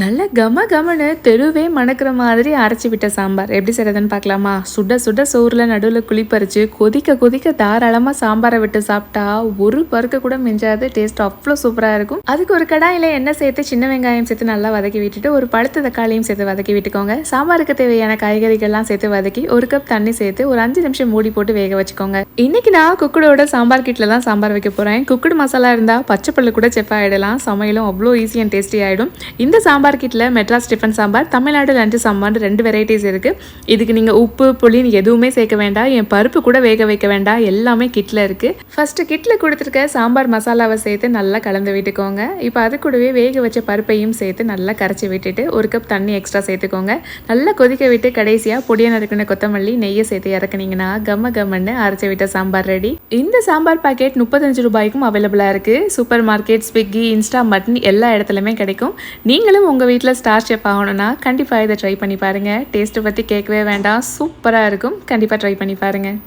நல்ல கம கமன்னு தெருவே மணக்கிற மாதிரி அரைச்சி விட்ட சாம்பார் எப்படி செய்யறதுன்னு பார்க்கலாமா? சுட சுட சோறுல நடுவில் குழிப்பறிச்சு கொதிக்க கொதிக்க தாராளமாக சாம்பாரை விட்டு சாப்பிட்டா ஒரு பருக்க கூட மிஞ்சாது. டேஸ்ட் அவ்வளோ சூப்பராக இருக்கும். அதுக்கு ஒரு கடாயில் எண்ணெய் சேர்த்து சின்ன வெங்காயம் சேர்த்து நல்லா வதக்கி விட்டுட்டு ஒரு பழுத்த தக்காளியும் சேர்த்து வதக்கி விட்டுக்கோங்க. சாம்பாருக்கு தேவையான காய்கறிகள்லாம் சேர்த்து வதக்கி ஒரு கப் தண்ணி சேர்த்து ஒரு 5 நிமிஷம் மூடி போட்டு வேக வச்சுக்கோங்க. இன்னைக்கு நான் குக்குடோட சாம்பார் கிட்ல தான் சாம்பார் வைக்க போகிறேன். குக்குடு மசாலா இருந்தால் பச்சை பல்லு கூட செஃப் ஆகிடலாம். சமையலும் அவ்வளோ ஈஸி அண்ட் டேஸ்டி ஆகிடும். இந்த சாம்பார் கிட்ல Madras tiffin sambar, Tamil Nadu lunch sambar 2 varieties இருக்கு. இதுக்கு நீங்க உப்பு புளின்னு எதுவுமே சேர்க்க வேண்டாம். என் பருப்பு கூட வேக வைக்க வேண்டாம். எல்லாமே கிட்ல இருக்கு. ஃபர்ஸ்ட் கிட்ல கொடுத்துருக்க சாம்பார் மசாலாவை சேர்த்து நல்லா கலந்து விட்டுக்கோங்க. இப்போ அது கூடவே வேக வச்ச பருப்பையும் சேர்த்து நல்லா கரைச்சி விட்டுட்டு ஒரு கப் தண்ணி எக்ஸ்ட்ரா சேர்த்துக்கோங்க. நல்லா கொதிக்க விட்டு கடைசியா பொடியா நறுக்கின கொத்தமல்லி நெய்யை சேர்த்து இறக்குனீங்கன்னா கம்ம கம்மன்னு அரைச்சி விட்ட சாம்பார் ரெடி. இந்த சாம்பார் பாக்கெட் 35 ரூபாய்க்கும் அவைலபிளா இருக்கு. சூப்பர் மார்க்கெட், ஸ்விக்கி, இன்ஸ்டாமார்ட் எல்லா இடத்துலையுமே கிடைக்கும். நீங்களும் உங்கள் வீட்டில் ஸ்டார் ஷெஃப் ஆகணும்னா கண்டிப்பாக இதை ட்ரை பண்ணி பாருங்கள். டேஸ்ட்டை பற்றி கேட்கவே வேண்டாம், சூப்பராக இருக்கும். கண்டிப்பாக ட்ரை பண்ணி பாருங்கள்.